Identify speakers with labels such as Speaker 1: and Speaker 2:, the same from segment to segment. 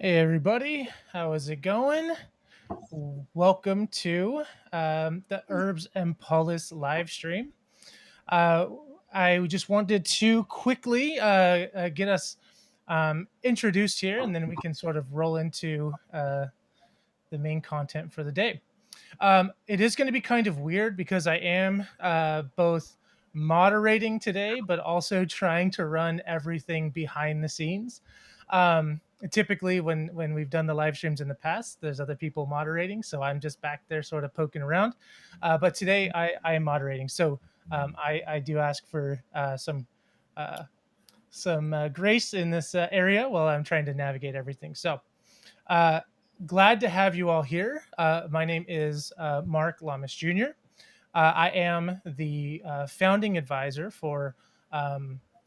Speaker 1: Hey everybody, how is it going? Welcome to the Herbs and Polis live stream. Uh, I just wanted to quickly get us introduced here, and then we can sort of roll into the main content for the day. It is going to be kind of weird because I am both moderating today, but also trying to run everything behind the scenes. Typically, when we've done the live streams in the past, there's other people moderating, so I'm just back there sort of poking around. But today I am moderating, so I do ask for uh, some grace in this area while I'm trying to navigate everything. So. Uh, Glad to have you all here. My name is Mark Lamas Jr. I am the founding advisor for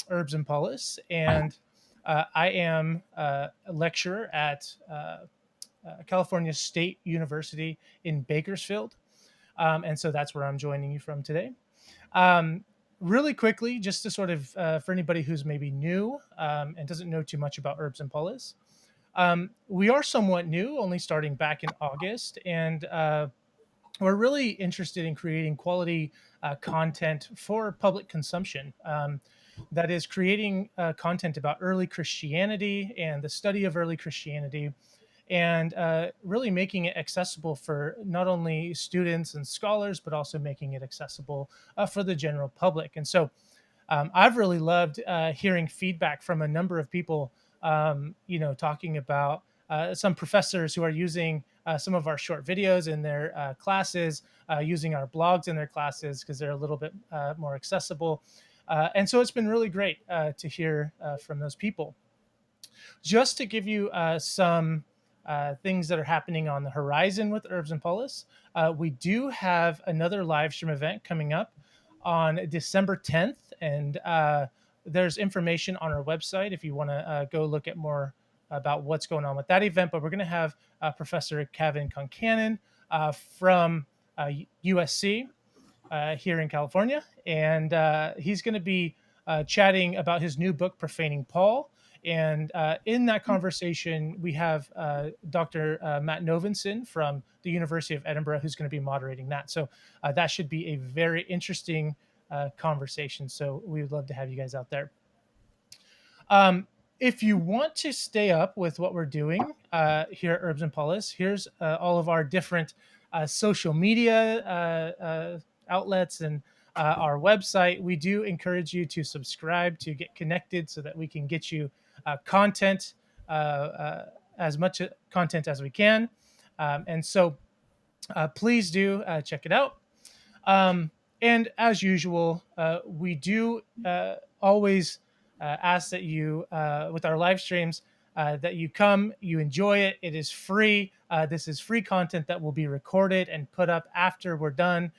Speaker 1: Herbs and Polis, and I am a lecturer at California State University in Bakersfield. And so that's where I'm joining you from today. Um, Really quickly, just to sort of, for anybody who's maybe new and doesn't know too much about Herbs and Polis, we are somewhat new, only starting back in August, and we're really interested in creating quality content for public consumption. That is, creating content about early Christianity and the study of early Christianity, and really making it accessible for not only students and scholars, but also making it accessible for the general public. And so I've really loved hearing feedback from a number of people, talking about some professors who are using some of our short videos in their classes, using our blogs in their classes because they're a little bit more accessible. And so it's been really great to hear from those people. Just to give you some things that are happening on the horizon with Herbs and Polis, we do have another live stream event coming up on December 10th, and there's information on our website if you want to go look at more about what's going on with that event. But we're going to have Professor Kevin Concannon from USC here in California, and he's going to be chatting about his new book, Profaning Paul. And in that conversation, we have Dr. Matt Novenson from the University of Edinburgh, who's going to be moderating that. So that should be a very interesting conversation. So we would love to have you guys out there. If you want to stay up with what we're doing here at Herbs and Polis, here's all of our different social media outlets and our website. We do encourage you to subscribe to get connected so that we can get you content, as much content as we can. And so please do check it out. And as usual, we do always ask that you, with our live streams, that you come, you enjoy it. It is free. This is free content that will be recorded and put up after we're done.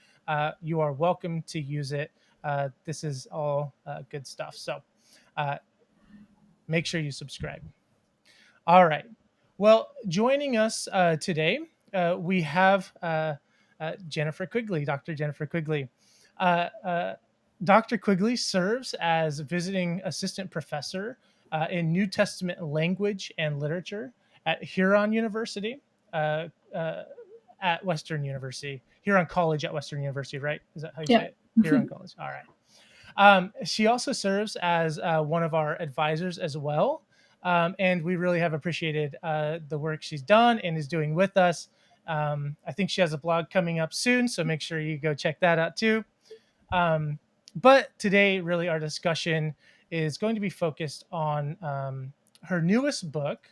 Speaker 1: You are welcome to use it. This is all good stuff. So make sure you subscribe. All right. Well, joining us today, we have Jennifer Quigley, Dr. Jennifer Quigley. Uh, uh, Dr. Quigley serves as visiting assistant professor in New Testament language and literature at Huron University, uh, uh, at Western University, Huron College at Western University, right? Is that how you say
Speaker 2: Yeah.
Speaker 1: it? Huron College. All right. She also serves as one of our advisors as well. And we really have appreciated the work she's done and is doing with us. I think she has a blog coming up soon, so make sure you go check that out too. But today, really, our discussion is going to be focused on her newest book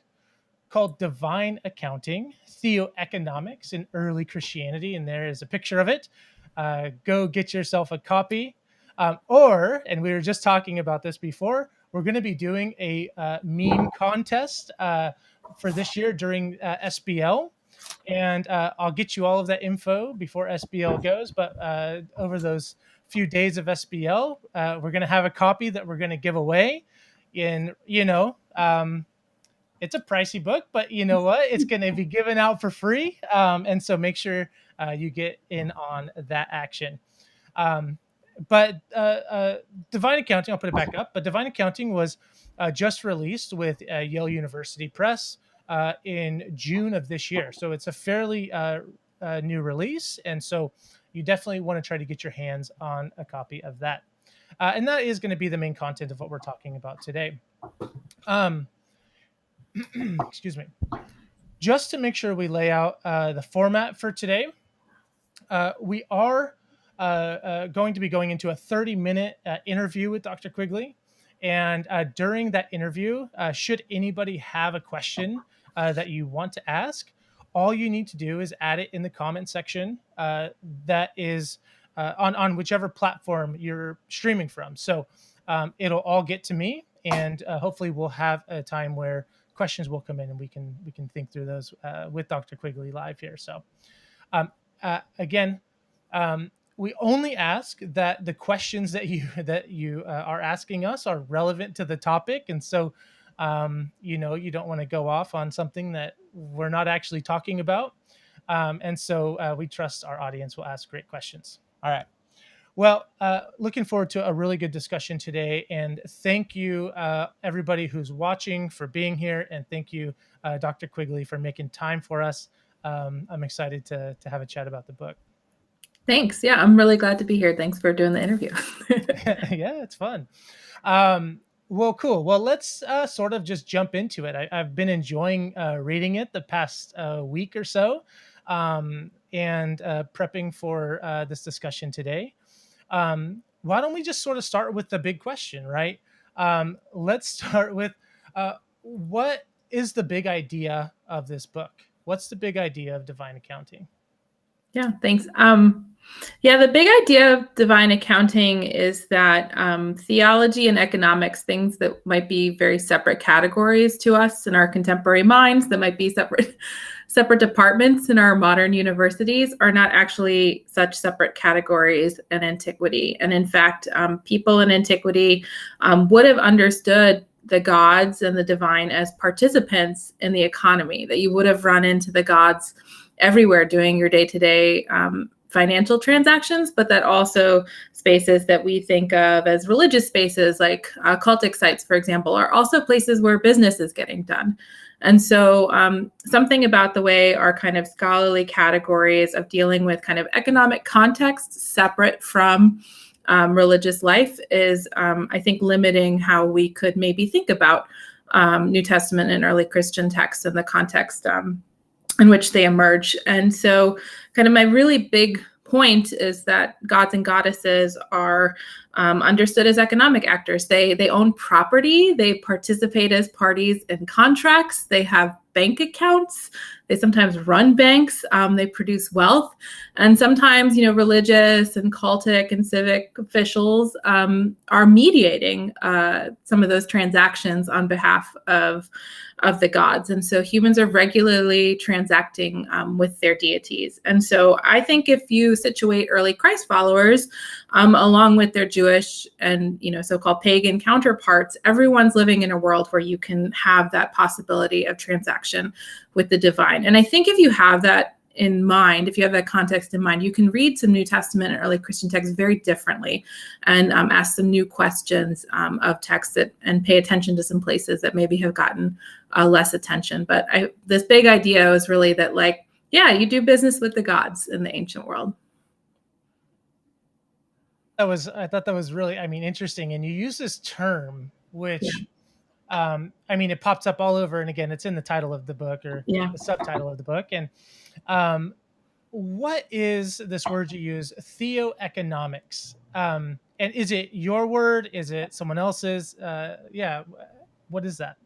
Speaker 1: called Divine Accounting, Theo-Economics in Early Christianity. And there is a picture of it. Go get yourself a copy. And we were just talking about this before, we're going to be doing a meme contest for this year during SBL. And I'll get you all of that info before SBL goes. But over those few days of SBL, we're going to have a copy that we're going to give away. And, it's a pricey book, but you know what? It's going to be given out for free. And so make sure you get in on that action. But Divine Accounting, I'll put it back up, but Divine Accounting was just released with Yale University Press. in June of this year. So it's a fairly new release. And so you definitely want to try to get your hands on a copy of that. And that is going to be the main content of what we're talking about today. Excuse me. Just to make sure we lay out the format for today, we are going to be going into a 30-minute interview with Dr. Quigley. And during that interview, should anybody have a question that you want to ask, all you need to do is add it in the comment section that is on whichever platform you're streaming from. So it'll all get to me, and hopefully we'll have a time where questions will come in and we can think through those with Dr. Quigley live here. So again, we only ask that the questions that you are asking us are relevant to the topic, and so you don't want to go off on something that we're not actually talking about, and so we trust our audience will ask great questions. All right. Well, looking forward to a really good discussion today, and thank you everybody who's watching for being here, and thank you Dr. Quigley for making time for us. I'm excited to have a chat about the book.
Speaker 2: Thanks. Yeah, I'm really glad to be here. Thanks for doing the interview.
Speaker 1: Yeah, it's fun. Well, cool. Well, let's sort of just jump into it. I've been enjoying reading it the past week or so, and prepping for this discussion today. Why don't we just sort of start with the big question, right? Let's start with what is the big idea of this book? What's the big idea of divine accounting?
Speaker 2: Yeah, thanks. Yeah, the big idea of divine accounting is that theology and economics, things that might be very separate categories to us in our contemporary minds, that might be separate departments in our modern universities, are not actually such separate categories in antiquity. And in fact, people in antiquity would have understood the gods and the divine as participants in the economy, that you would have run into the gods everywhere doing your day-to-day financial transactions, but that also spaces that we think of as religious spaces, like cultic sites, for example, are also places where business is getting done. And so something about the way our kind of scholarly categories of dealing with kind of economic contexts separate from religious life is, I think, limiting how we could maybe think about New Testament and early Christian texts in the context in which they emerge. And so kind of my really big point is that gods and goddesses are understood as economic actors. They own property. They participate as parties in contracts. They have bank accounts. They sometimes run banks. They produce wealth. And sometimes, religious and cultic and civic officials are mediating some of those transactions on behalf of the gods. And so humans are regularly transacting with their deities. And so I think if you situate early Christ followers along with their Jewish and so-called pagan counterparts, everyone's living in a world where you can have that possibility of transaction with the divine. And I think if you have that in mind, if you have that context in mind, you can read some New Testament and early Christian texts very differently and ask some new questions of texts and pay attention to some places that maybe have gotten less attention. But this big idea was really that, you do business with the gods in the ancient world.
Speaker 1: I thought that was really, interesting. And you use this term, which, it pops up all over. And again, it's in the title of the book or the subtitle of the book. And what is this word you use, Theo-Economics? And is it your word? Is it someone else's? What is that?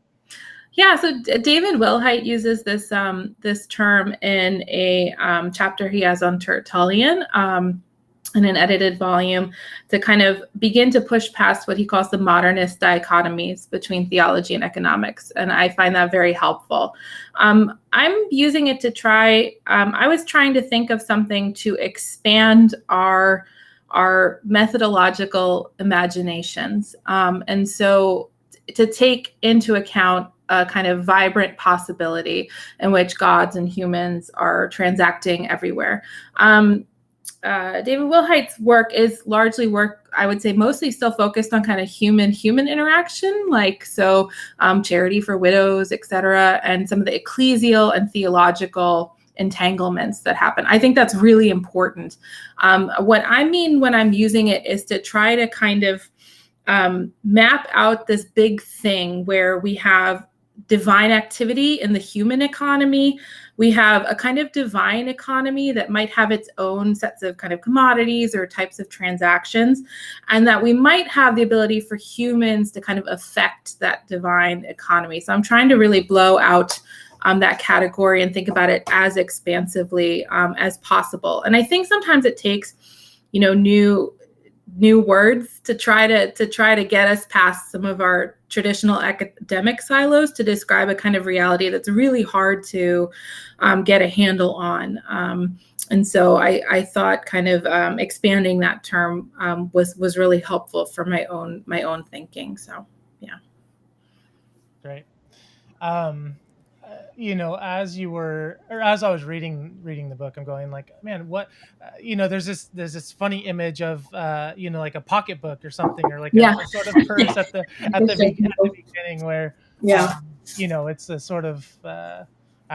Speaker 2: Yeah, so David Wilhite uses this term in a chapter he has on Tertullian in an edited volume to kind of begin to push past what he calls the modernist dichotomies between theology and economics. And I find that very helpful. I'm using it to try, I was trying to think of something to expand our methodological imaginations. And so to take into account a kind of vibrant possibility in which gods and humans are transacting everywhere. David Wilhite's work is largely work, I would say, mostly still focused on kind of human interaction, like charity for widows, etc., and some of the ecclesial and theological entanglements that happen. I think that's really important. What I mean when I'm using it is to try to kind of map out this big thing where we have divine activity in the human economy. We have a kind of divine economy that might have its own sets of kind of commodities or types of transactions, and that we might have the ability for humans to kind of affect that divine economy. So I'm trying to really blow out that category and think about it as expansively as possible. And I think sometimes it takes, new words to try to get us past some of our traditional academic silos to describe a kind of reality that's really hard to get a handle on. And so I thought kind of expanding that term was really helpful for my own thinking. So yeah.
Speaker 1: Great. As I was reading the book, I'm going like, man, what, there's this funny image of, like a pocketbook or something, or like a sort of purse at the beginning where,
Speaker 2: yeah,
Speaker 1: it's a sort of, I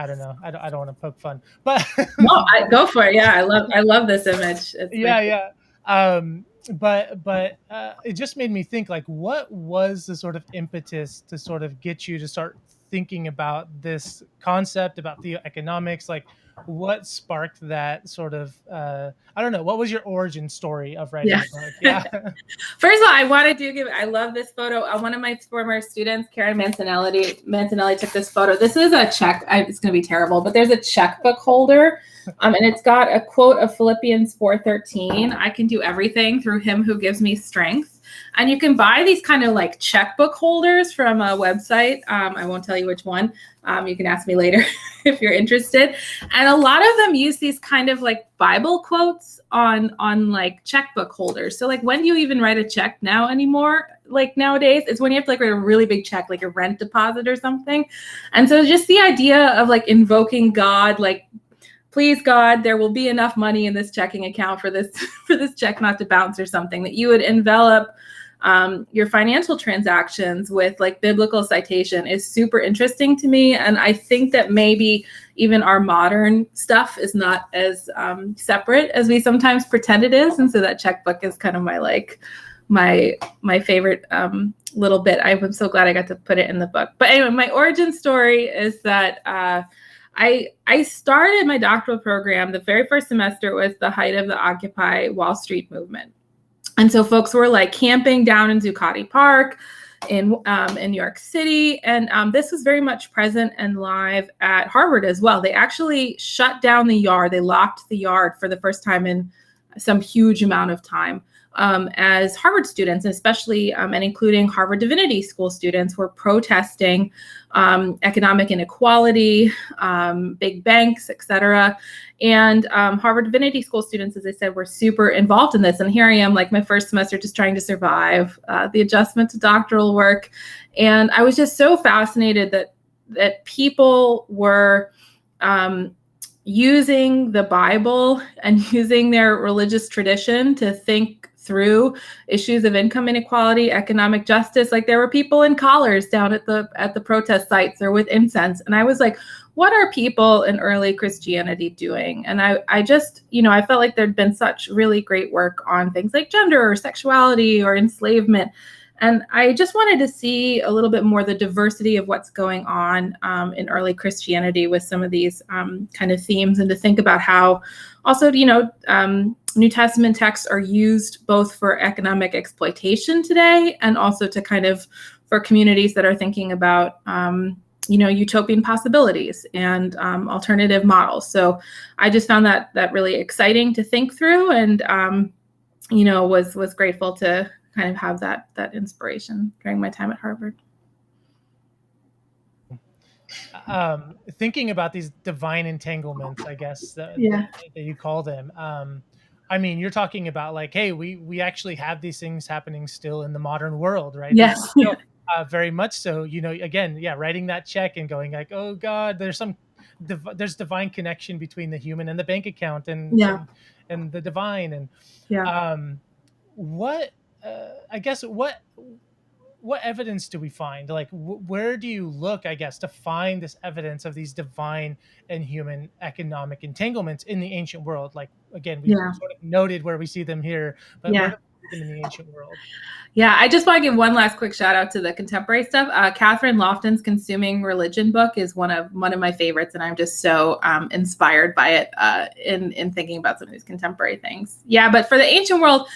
Speaker 1: don't know. I don't want to poke fun, but
Speaker 2: no, go for it. Yeah, I love this image. It's
Speaker 1: yeah. But it just made me think, like, what was the sort of impetus to sort of get you to start thinking about this concept about Theo-Economics? Like, what sparked that sort of, I don't know, what was your origin story of writing the book? Yeah.
Speaker 2: First of all, I love this photo. One of my former students, Karen Mancinelli took this photo. This is a check. It's going to be terrible, but there's a checkbook holder. And it's got a quote of Philippians 4:13. I can do everything through him who gives me strength. And you can buy these kind of like checkbook holders from a website. I won't tell you which one. You can ask me later if you're interested. And a lot of them use these kind of like Bible quotes on like checkbook holders. So like, when do you even write a check now anymore? Like nowadays, it's when you have to like write a really big check, like a rent deposit or something. And so just the idea of like invoking God, like, please God, there will be enough money in this checking account for this check not to bounce or something, that you would envelop your financial transactions with like biblical citation is super interesting to me. And I think that maybe even our modern stuff is not as separate as we sometimes pretend it is. And so that checkbook is kind of my favorite little bit. I'm so glad I got to put it in the book. But anyway, my origin story is that I started my doctoral program. The very first semester was the height of the Occupy Wall Street movement. And so folks were like camping down in Zuccotti Park in New York City. And this was very much present and live at Harvard as well. They actually shut down the yard. They locked the yard for the first time in some huge amount of time. As Harvard students, especially and including Harvard Divinity School students, were protesting economic inequality, big banks, etc. And Harvard Divinity School students, as I said, were super involved in this. And here I am, like my first semester, just trying to survive the adjustment to doctoral work. And I was just so fascinated that people were using the Bible and using their religious tradition to think through issues of income inequality, economic justice. Like there were people in collars down at the protest sites or with incense. And I was like, what are people in early Christianity doing? And I just, I felt like there'd been such really great work on things like gender or sexuality or enslavement. And I just wanted to see a little bit more the diversity of what's going on in early Christianity with some of these kind of themes, and to think about how also, New Testament texts are used both for economic exploitation today and also to kind of for communities that are thinking about, utopian possibilities and alternative models. So I just found that really exciting to think through, and, was grateful to kind of have that inspiration during my time at Harvard.
Speaker 1: Thinking about these divine entanglements, I guess that you call them. I mean, you're talking about like, hey, we actually have these things happening still in the modern world, right?
Speaker 2: Yes.
Speaker 1: Still, very much so. Again, writing that check and going like, oh God, there's some there's divine connection between the human and the bank account,
Speaker 2: Yeah.
Speaker 1: and the divine. And
Speaker 2: Yeah.
Speaker 1: um what I guess what evidence do we find? Like, where do you look, I guess, to find this evidence of these divine and human economic entanglements in the ancient world? Like, again, we've
Speaker 2: Yeah.
Speaker 1: sort of noted where we see them here, but where
Speaker 2: Yeah.
Speaker 1: do we see them in the ancient world?
Speaker 2: Yeah, I just want to give one last quick shout out to the contemporary stuff. Catherine Lofton's Consuming Religion book is one of my favorites, and I'm just so inspired by it in thinking about some of these contemporary things. Yeah, but for the ancient world,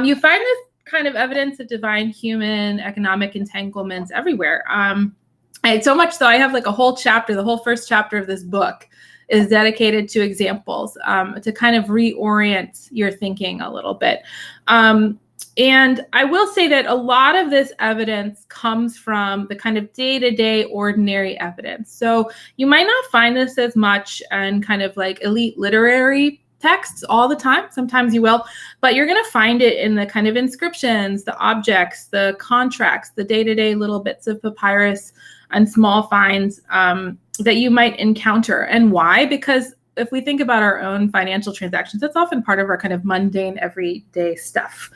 Speaker 2: you find this kind of evidence of divine human economic entanglements everywhere. And so much so, I have like a whole chapter. The whole first chapter of this book is dedicated to examples to kind of reorient your thinking a little bit. And I will say that a lot of this evidence comes from the kind of day-to-day ordinary evidence. So you might not find this as much in kind of like elite literary texts all the time. Sometimes you will, but you're going to find it in the kind of inscriptions, the objects, the contracts, the day-to-day little bits of papyrus and small finds that you might encounter. And why? Because if we think about our own financial transactions, that's often part of our kind of mundane everyday stuff.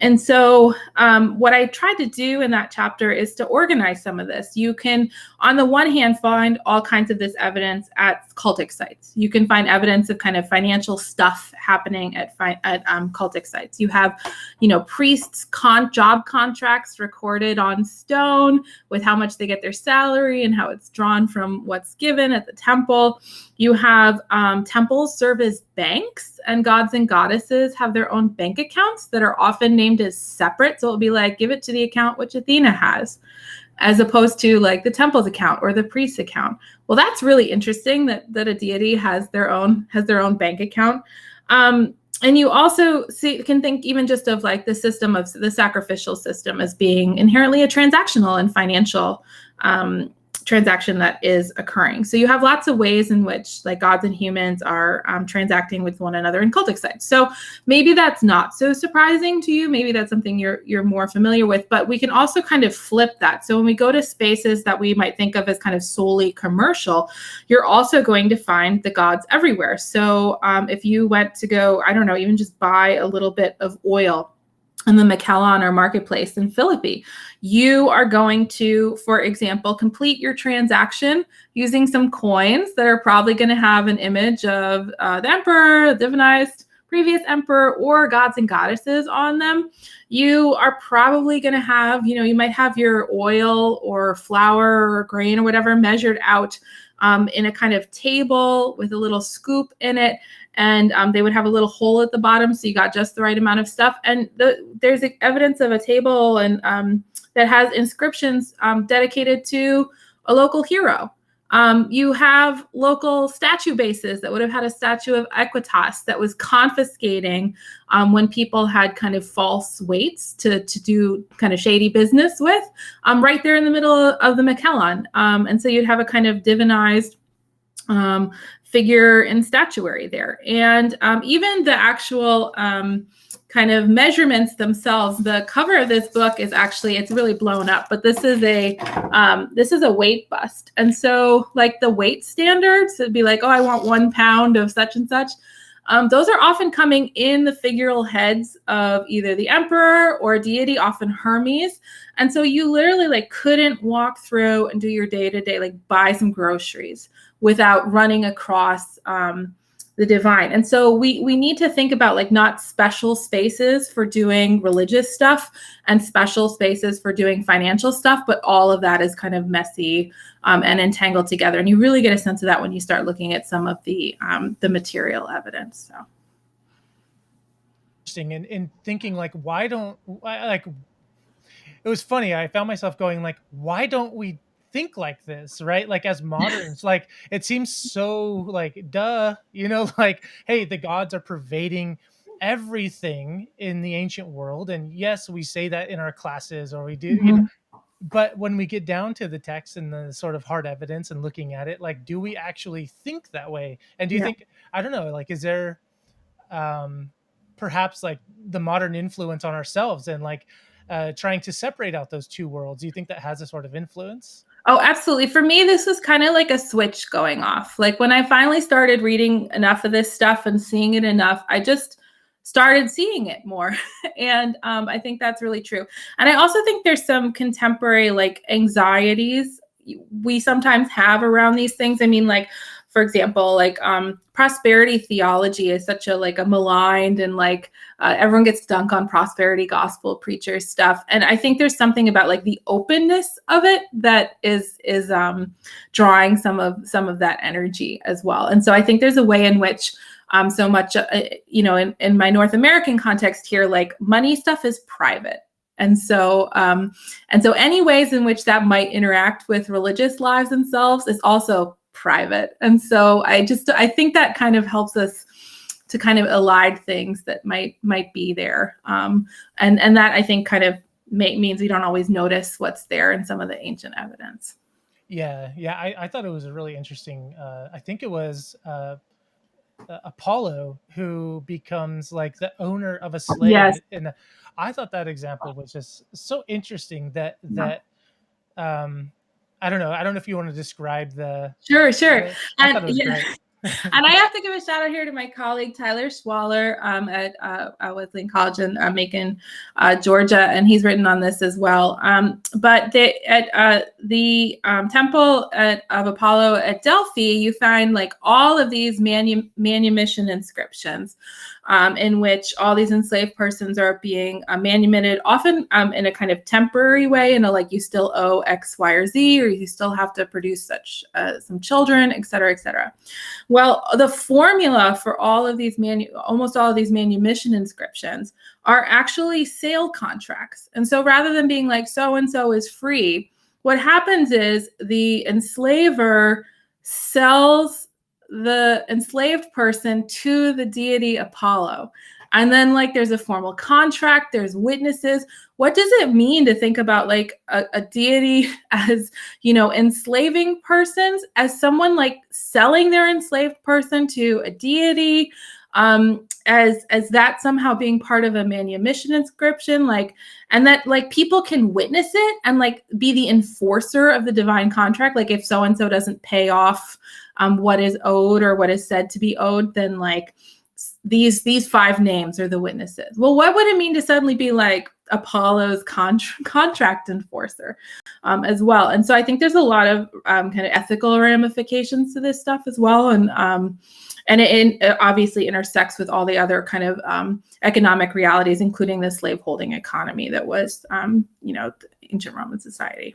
Speaker 2: And so what I tried to do in that chapter is to organize some of this. You can, on the one hand, find all kinds of this evidence at cultic sites. You can find evidence of kind of financial stuff happening at cultic sites. You have, priests' job contracts recorded on stone with how much they get their salary and how it's drawn from what's given at the temple. You have temples serve as banks, and gods and goddesses have their own bank accounts that are often named as separate. So it'll be like, give it to the account which Athena has, as opposed to like the temple's account or the priest's account. Well, that's really interesting that a deity has their own bank account. And you also can think even just of like the system of the sacrificial system as being inherently a transactional and financial transaction that is occurring. So you have lots of ways in which like gods and humans are transacting with one another in cultic sites. So maybe that's not so surprising to you. Maybe that's something you're more familiar with, but we can also kind of flip that. So when we go to spaces that we might think of as kind of solely commercial, you're also going to find the gods everywhere. So if you went to go, I don't know, even just buy a little bit of oil in the Macallan or marketplace in Philippi, you are going to, for example, complete your transaction using some coins that are probably going to have an image of the emperor, the divinized previous emperor, or gods and goddesses on them. You are probably going to have, you might have your oil or flour or grain or whatever measured out in a kind of table with a little scoop in it. And they would have a little hole at the bottom, so you got just the right amount of stuff. And there's evidence of a table and that has inscriptions dedicated to a local hero. You have local statue bases that would have had a statue of Equitas that was confiscating when people had kind of false weights to do kind of shady business with, right there in the middle of the Macallan. And so you'd have a kind of divinized figure in statuary there. And even the actual kind of measurements themselves, the cover of this book is actually, it's really blown up, but this is a weight bust. And so like the weight standards, it'd be like, oh, I want 1 pound of such and such. Those are often coming in the figural heads of either the emperor or a deity, often Hermes. And so you literally like couldn't walk through and do your day-to-day, like buy some groceries without running across the divine. And so we need to think about like not special spaces for doing religious stuff and special spaces for doing financial stuff, but all of that is kind of messy and entangled together. And you really get a sense of that when you start looking at some of the material evidence. So
Speaker 1: Interesting. And in thinking like, it was funny. I found myself going like, why don't we think like this, right? Like as moderns, like it seems so like duh, like, hey, the gods are pervading everything in the ancient world. And yes, we say that in our classes or we do,
Speaker 2: Mhm.
Speaker 1: but when we get down to the text and the sort of hard evidence and looking at it, like, do we actually think that way? And do you
Speaker 2: Yeah.
Speaker 1: think, I don't know, like, is there um perhaps like the modern influence on ourselves and like trying to separate out those two worlds? Do you think that has a sort of influence?
Speaker 2: Oh, absolutely. For me, this was kind of like a switch going off. Like when I finally started reading enough of this stuff and seeing it enough, I just started seeing it more. And I think that's really true. And I also think there's some contemporary like anxieties we sometimes have around these things. I mean, like, for example, like prosperity theology is such a like a maligned and like everyone gets dunk on prosperity gospel preachers stuff. And I think there's something about like the openness of it that is drawing some of that energy as well. And so I think there's a way in which so much, in my North American context here, like money stuff is private. And so any ways in which that might interact with religious lives themselves is also private. And so I think that kind of helps us to kind of elide things that might be there. And that I think kind of means we don't always notice what's there in some of the ancient evidence.
Speaker 1: Yeah. I thought it was a really interesting, I think it was Apollo who becomes like the owner of a slave.
Speaker 2: Yes.
Speaker 1: And I thought that example was just so interesting that I don't know if you want to describe the
Speaker 2: Sure.
Speaker 1: I thought it was great.
Speaker 2: And I have to give a shout out here to my colleague Tyler Schwaller at Wesleyan College in Macon, Georgia, and he's written on this as well. But at the temple of Apollo at Delphi, you find like all of these manumission inscriptions, in which all these enslaved persons are being manumitted, often in a kind of temporary way, like you still owe X, Y, or Z, or you still have to produce such some children, et cetera, et cetera. Well, the formula for all of these almost all of these manumission inscriptions are actually sale contracts. And so rather than being like so-and-so is free, what happens is the enslaver sells the enslaved person to the deity Apollo. And then like there's a formal contract, there's witnesses. What does it mean to think about like a deity as, enslaving persons, as someone like selling their enslaved person to a deity, as that somehow being part of a manumission inscription, like, and that like people can witness it and like be the enforcer of the divine contract. Like if so-and-so doesn't pay off what is owed or what is said to be owed, then like these 5 names are the witnesses. Well, what would it mean to suddenly be like Apollo's contract enforcer as well? And so I think there's a lot of kind of ethical ramifications to this stuff as well. And it obviously intersects with all the other kind of economic realities, including the slaveholding economy that was, the ancient Roman society.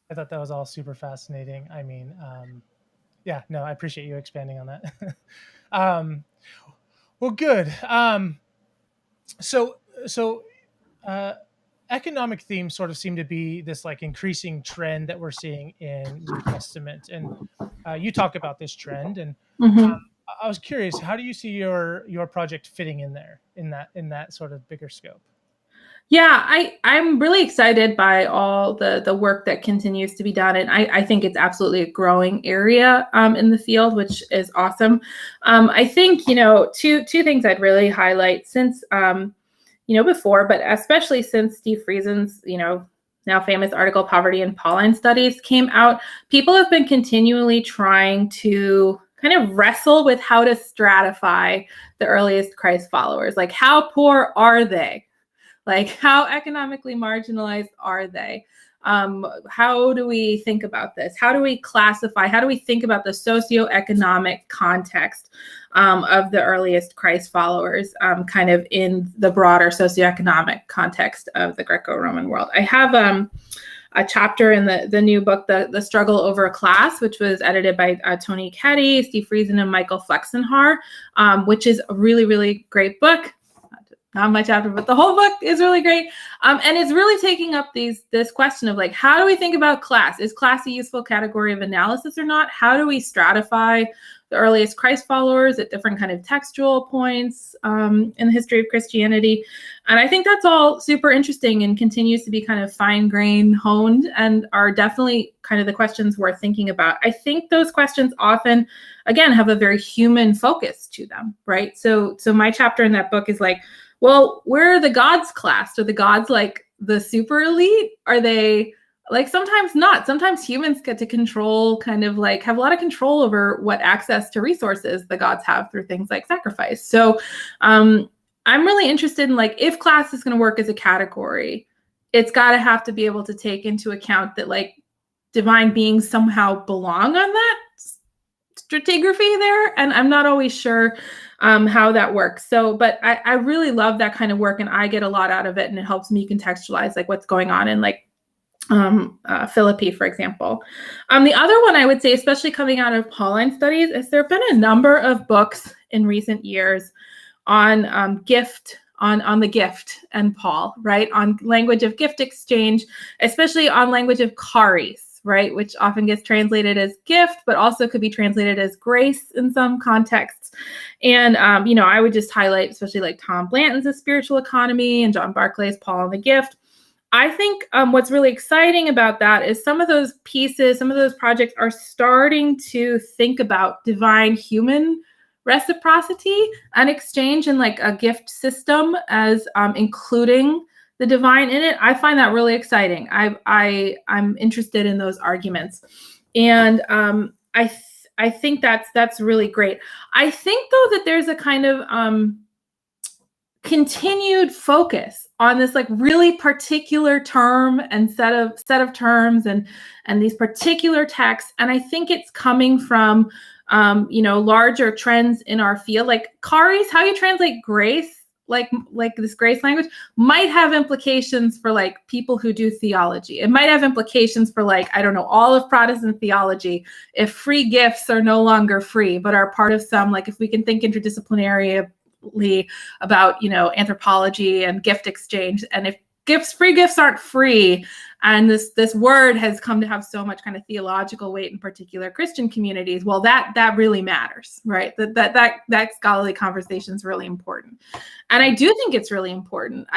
Speaker 1: I thought that was all super fascinating. I mean, I appreciate you expanding on that. Well, good. So economic themes sort of seem to be this like increasing trend that we're seeing in New Testament, and you talk about this trend, and I was curious, how do you see your project fitting in there in that sort of bigger scope?
Speaker 2: Yeah, I'm really excited by all the work that continues to be done. And I think it's absolutely a growing area in the field, which is awesome. I think, two things I'd really highlight since, before, but especially since Steve Friesen's, now famous article, Poverty and Pauline Studies, came out, people have been continually trying to kind of wrestle with how to stratify the earliest Christ followers. Like, how poor are they? Like, how economically marginalized are they? How do we think about this? How do we classify? How do we think about the socioeconomic context of the earliest Christ followers, kind of in the broader socioeconomic context of the Greco-Roman world? I have a chapter in the new book, The Struggle Over a Class, which was edited by Tony Ketty, Steve Friesen, and Michael Flexenhar, which is a really, really great book. Not my chapter, but the whole book is really great. And it's really taking up this question of like, how do we think about class? Is class a useful category of analysis or not? How do we stratify the earliest Christ followers at different kind of textual points in the history of Christianity? And I think that's all super interesting and continues to be kind of fine-grained, honed, and are definitely kind of the questions worth thinking about. I think those questions often, again, have a very human focus to them, right? So my chapter in that book is like, well, where are the gods classed? Are the gods like the super elite? Are they like sometimes not. Sometimes humans get to control, kind of like have a lot of control over what access to resources the gods have through things like sacrifice. So I'm really interested in, like, if class is going to work as a category, it's got to have to be able to take into account that, like, divine beings somehow belong on that stratigraphy there. And I'm not always sure how that works. So, but I really love that kind of work, and I get a lot out of it, and it helps me contextualize like what's going on in like Philippi, for example. The other one I would say, especially coming out of Pauline studies, is there have been a number of books in recent years on gift, on the gift and Paul, right? On language of gift exchange, especially on language of charis, right? Which often gets translated as gift, but also could be translated as grace in some contexts. And, I would just highlight, especially like Tom Blanton's A Spiritual Economy and John Barclay's Paul and the Gift. I think what's really exciting about that is some of those pieces, some of those projects are starting to think about divine human reciprocity and exchange and like a gift system as including the divine in it. I find that really exciting. I'm interested in those arguments, and I think that's really great. I think though that there's a kind of continued focus on this like really particular term and set of terms and these particular texts, and I think it's coming from larger trends in our field, like charis, how you translate grace, like this grace language might have implications for like people who do theology. It might have implications for like, I don't know, all of Protestant theology, if free gifts are no longer free, but are part of some, like if we can think interdisciplinarily about, anthropology and gift exchange. And if free gifts aren't free, and this word has come to have so much kind of theological weight in particular Christian communities, well, that really matters, right? That scholarly conversation is really important. And I do think it's really important.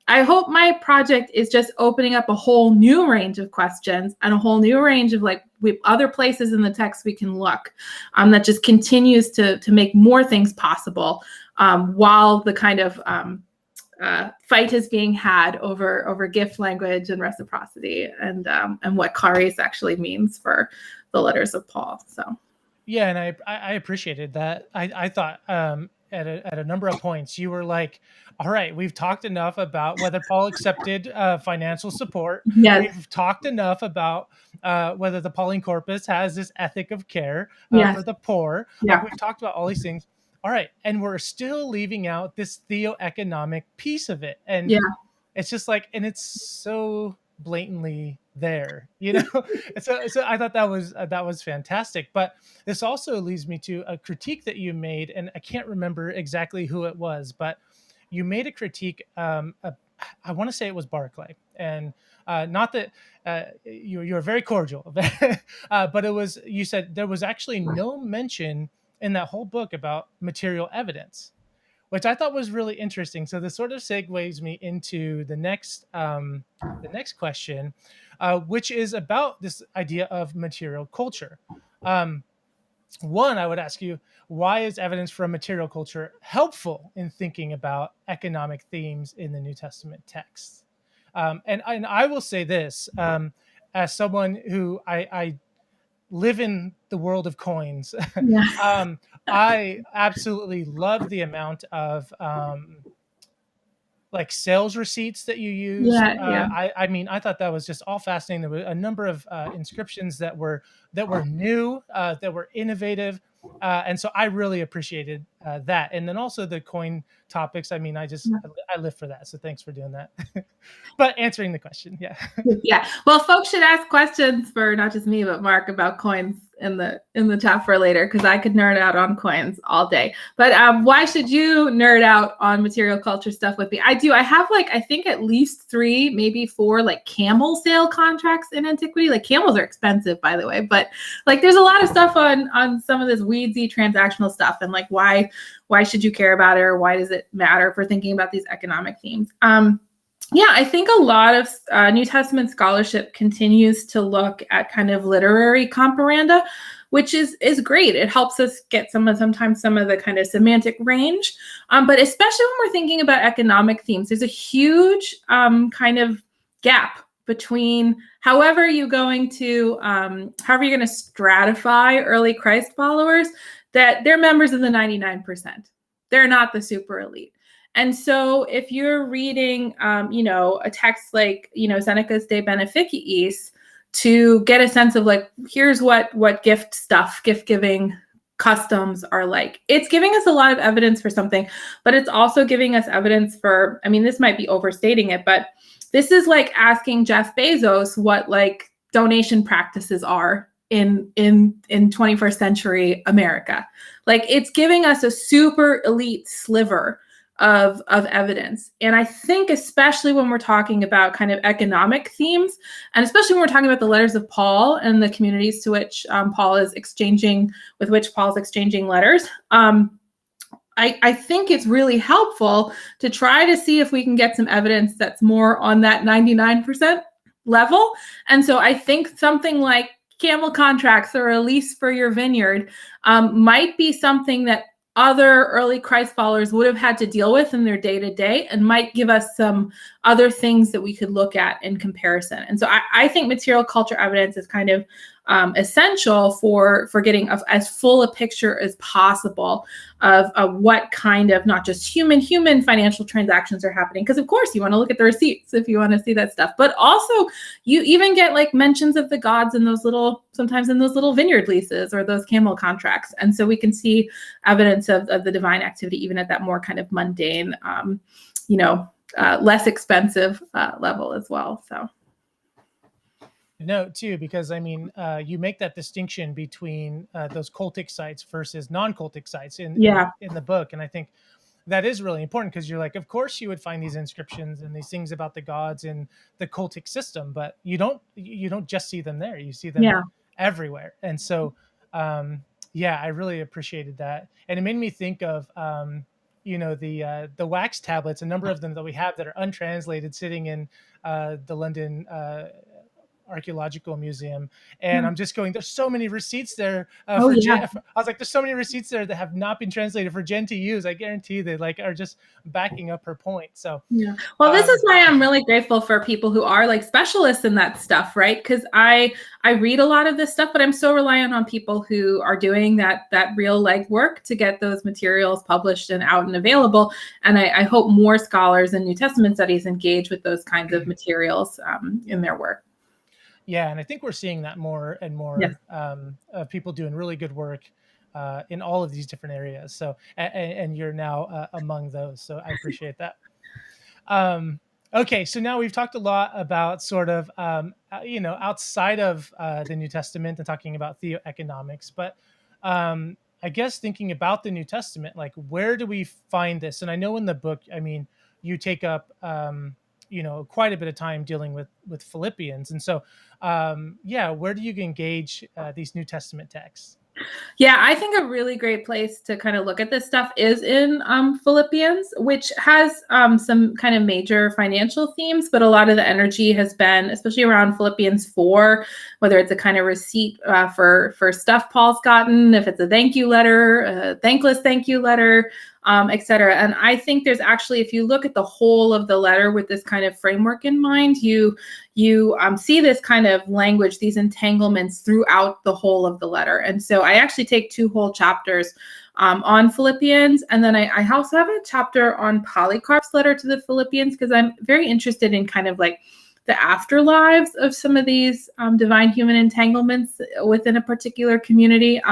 Speaker 2: I hope my project is just opening up a whole new range of questions and a whole new range of like other places in the text we can look, that just continues to make more things possible, while the kind of fight is being had over gift language and reciprocity and what charis actually means for the letters of Paul. So
Speaker 1: yeah, and I appreciated that. I thought at a number of points you were like, all right, we've talked enough about whether Paul accepted financial support.
Speaker 2: yes,
Speaker 1: We've talked enough about whether the Pauline corpus has this ethic of care
Speaker 2: yes,
Speaker 1: for the poor.
Speaker 2: yeah,
Speaker 1: We've talked about all these things. All right, and we're still leaving out this theo-economic piece of it, and
Speaker 2: yeah,
Speaker 1: it's just like, and it's so blatantly there, so I thought that was fantastic. But this also leads me to a critique that you made, and I can't remember exactly who it was, but you made a critique, I want to say it was Barclay, and not that you're very cordial, but it was, you said there was actually no mention in that whole book about material evidence, which I thought was really interesting. So this sort of segues me into the next question, which is about this idea of material culture. One, I would ask you, why is evidence from material culture helpful in thinking about economic themes in the New Testament texts? And I will say this, as someone who I live in the world of coins.
Speaker 2: yeah,
Speaker 1: I absolutely love the amount of like sales receipts that you used.
Speaker 2: yeah.
Speaker 1: I mean, I thought that was just all fascinating. There were a number of inscriptions that were new, that were innovative, and so I really appreciated that. And then also the coin topics. I mean, I live for that. So thanks for doing that. But answering the question, yeah.
Speaker 2: Yeah. Well, folks should ask questions for not just me, but Mark about coins in the chat for later, because I could nerd out on coins all day. But why should you nerd out on material culture stuff with me? I do. I have like, I think at least 3, maybe 4 like camel sale contracts in antiquity. Like camels are expensive, by the way, but like there's a lot of stuff on some of this weedsy transactional stuff, and like why should you care about it, or why does it matter for thinking about these economic themes? Yeah, I think a lot of New Testament scholarship continues to look at kind of literary comparanda, which is great. It helps us get sometimes some of the kind of semantic range, but especially when we're thinking about economic themes, there's a huge kind of gap between however you're going to stratify early Christ followers, that they're members of the 99%. They're not the super elite. And so if you're reading, a text like, Seneca's De Beneficiis to get a sense of like, here's what gift giving customs are like. It's giving us a lot of evidence for something, but it's also giving us evidence for, this might be overstating it, but this is like asking Jeff Bezos what like donation practices are in 21st century America. Like, it's giving us a super elite sliver of evidence. And I think especially when we're talking about kind of economic themes, and especially when we're talking about the letters of Paul and the communities to which Paul is exchanging letters, I think it's really helpful to try to see if we can get some evidence that's more on that 99% level. And so I think something like camel contracts or a lease for your vineyard might be something that other early Christ followers would have had to deal with in their day-to-day, and might give us some other things that we could look at in comparison. And so I think material culture evidence is kind of essential for getting as full a picture as possible of what kind of not just human financial transactions are happening. Because of course you want to look at the receipts if you want to see that stuff, but also you even get like mentions of the gods in sometimes in those little vineyard leases or those camel contracts. And so we can see evidence of the divine activity even at that more kind of mundane, less expensive level as well. So.
Speaker 1: No, too, because you make that distinction between those cultic sites versus non-cultic sites in the book, and I think that is really important, because you're like, of course you would find these inscriptions and these things about the gods in the cultic system, but you don't just see them there; you see them everywhere. And so, I really appreciated that, and it made me think of the wax tablets, a number of them that we have that are untranslated, sitting in the London Archaeological Museum, and I'm just going, there's so many receipts there I was like, there's so many receipts there that have not been translated for Jen to use. I guarantee they like are just backing up her point. So
Speaker 2: well, this is why I'm really grateful for people who are like specialists in that stuff, right? Because I read a lot of this stuff, but I'm so reliant on people who are doing that real legwork to get those materials published and out and available. And I hope more scholars in New Testament studies engage with those kinds of materials in their work.
Speaker 1: Yeah, and I think we're seeing that more and more of people doing really good work in all of these different areas. So, and you're now among those. So I appreciate that. Okay, so now we've talked a lot about sort of, outside of the New Testament and talking about Theo-Economics, but I guess thinking about the New Testament, like, where do we find this? And I know in the book, you take up quite a bit of time dealing with Philippians, and so where do you engage these New Testament texts?
Speaker 2: Yeah, I think a really great place to kind of look at this stuff is in Philippians, which has some kind of major financial themes, but a lot of the energy has been, especially around Philippians 4, whether it's a kind of receipt for stuff Paul's gotten, if it's a thank you letter, a thankless thank you letter, etc. And I think there's actually, if you look at the whole of the letter with this kind of framework in mind, you see this kind of language, these entanglements throughout the whole of the letter. And so I actually take 2 whole chapters on Philippians. And then I also have a chapter on Polycarp's letter to the Philippians, because I'm very interested in kind of like the afterlives of some of these divine human entanglements within a particular community.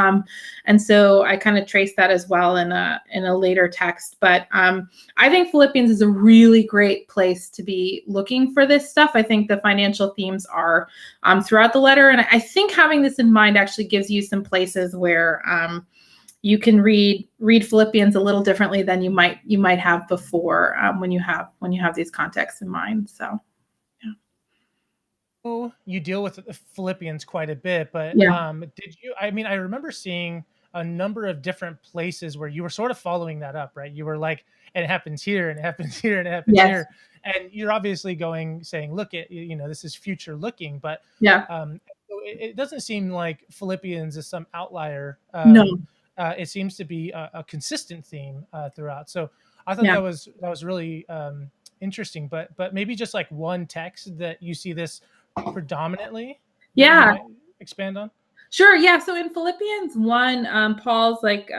Speaker 2: And so I kind of trace that as well in a later text. But I think Philippians is a really great place to be looking for this stuff. I think the financial themes are throughout the letter. And I think having this in mind actually gives you some places where you can read Philippians a little differently than you might have before when you have these contexts in mind. So.
Speaker 1: You deal with Philippians quite a bit, but did you? I remember seeing a number of different places where you were sort of following that up, right? You were like, and it happens here, and it happens here, and it happens here, and you're obviously saying, look at, this is future looking, but it doesn't seem like Philippians is some outlier.
Speaker 2: No.
Speaker 1: It seems to be a consistent theme throughout. So I thought that was really interesting. But maybe just like one text that you see this predominantly that you
Speaker 2: Yeah.
Speaker 1: might expand on.
Speaker 2: Sure. Yeah. So in Philippians 1, Paul's like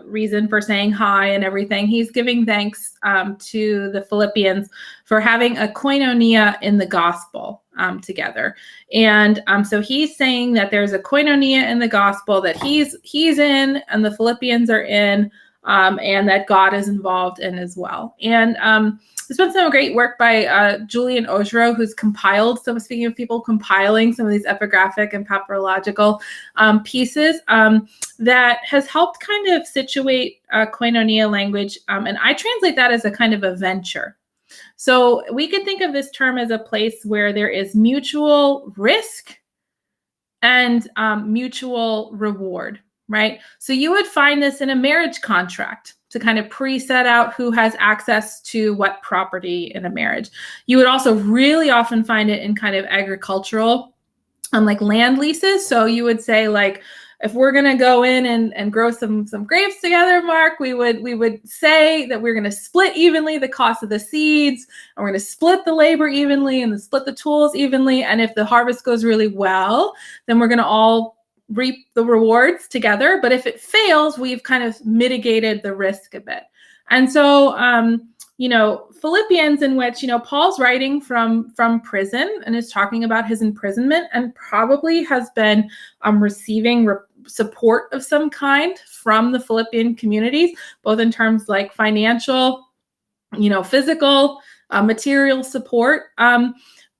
Speaker 2: reason for saying hi and everything, he's giving thanks to the Philippians for having a koinonia in the gospel together. And so he's saying that there's a koinonia in the gospel that he's in and the Philippians are in, and that God is involved in as well. And there's been some great work by Julian Ojro, who's compiled, so speaking of people compiling some of these epigraphic and papyrological pieces that has helped kind of situate koinonia language. And I translate that as a kind of a venture. So we could think of this term as a place where there is mutual risk and mutual reward, right? So you would find this in a marriage contract to kind of pre-set out who has access to what property in a marriage. You would also really often find it in kind of agricultural, like land leases. So you would say like, if we're going to go in and grow some grapes together, Mark, we would say that we're going to split evenly the cost of the seeds, and we're going to split the labor evenly and split the tools evenly. And if the harvest goes really well, then we're going to all reap the rewards together. But if it fails, we've kind of mitigated the risk a bit. And so, Philippians, in which, Paul's writing from prison and is talking about his imprisonment and probably has been receiving support of some kind from the Philippian communities, both in terms like financial, physical, material support.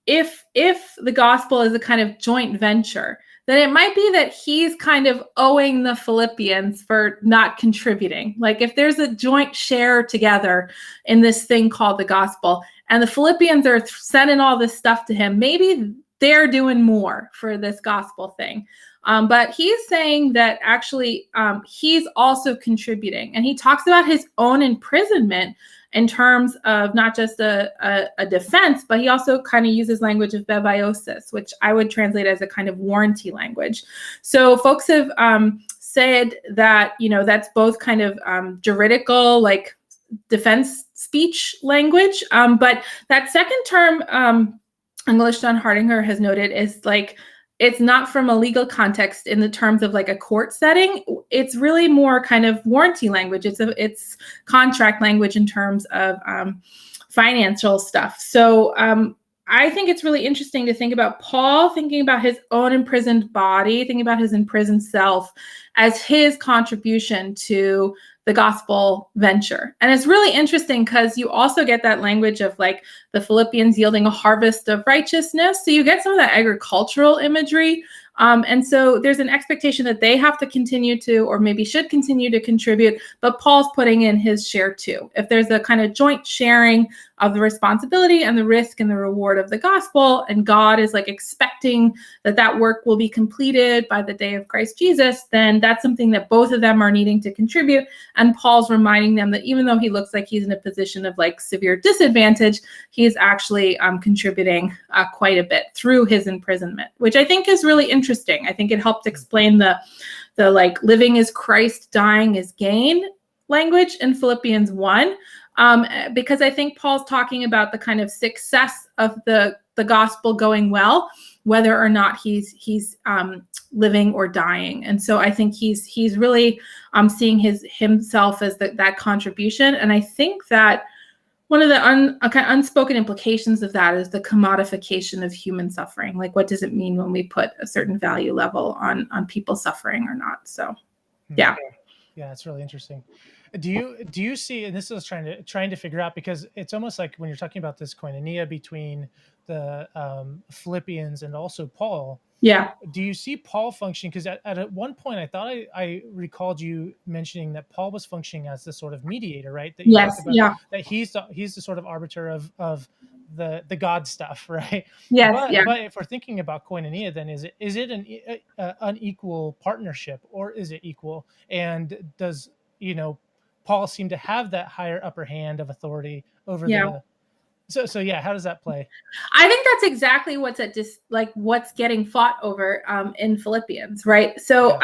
Speaker 2: If the gospel is a kind of joint venture, then it might be that he's kind of owing the Philippians for not contributing. Like if there's a joint share together in this thing called the gospel, and the Philippians are sending all this stuff to him, maybe they're doing more for this gospel thing. But he's saying that actually he's also contributing. And he talks about his own imprisonment in terms of not just a defense, but he also kind of uses language of bebiosis, which I would translate as a kind of warranty language. So folks have said that, that's both kind of juridical, like defense speech language. But that second term, English John Hardinger has noted, is like, it's not from a legal context in the terms of like a court setting. It's really more kind of warranty language. It's contract language in terms of financial stuff. So I think it's really interesting to think about Paul thinking about his own imprisoned body, thinking about his imprisoned self as his contribution to the gospel venture. And it's really interesting because you also get that language of like the Philippians yielding a harvest of righteousness. So you get some of that agricultural imagery. And so there's an expectation that they have to continue to, or maybe should continue to contribute, but Paul's putting in his share too. If there's a kind of joint sharing of the responsibility and the risk and the reward of the gospel, and God is like expecting that work will be completed by the day of Christ Jesus, then that's something that both of them are needing to contribute. And Paul's reminding them that even though he looks like he's in a position of like severe disadvantage, he's actually contributing quite a bit through his imprisonment, which I think is really interesting. I think it helped explain the like living is Christ, dying is gain language in Philippians 1, because I think Paul's talking about the kind of success of the gospel going well, whether or not he's living or dying. And so I think he's really seeing himself as that contribution. And I think that one of the unspoken implications of that is the commodification of human suffering. Like, what does it mean when we put a certain value level on people suffering or not? So, yeah.
Speaker 1: Yeah, it's really interesting. Do you see, and this is trying to figure out, because it's almost like when you're talking about this koinonia between the Philippians and also Paul.
Speaker 2: Yeah.
Speaker 1: Do you see Paul functioning? Because at one point I thought I recalled you mentioning that Paul was functioning as the sort of mediator, right? That you
Speaker 2: Yes.
Speaker 1: talked about,
Speaker 2: Yeah.
Speaker 1: that he's the sort of arbiter of the God stuff, right?
Speaker 2: Yes.
Speaker 1: But
Speaker 2: Yeah.
Speaker 1: but if we're thinking about koinonia, then is it an unequal partnership, or is it equal? And does Paul seem to have that higher upper hand of authority over the so yeah, how does that play?
Speaker 2: I think that's exactly what's getting fought over in Philippians, right? So,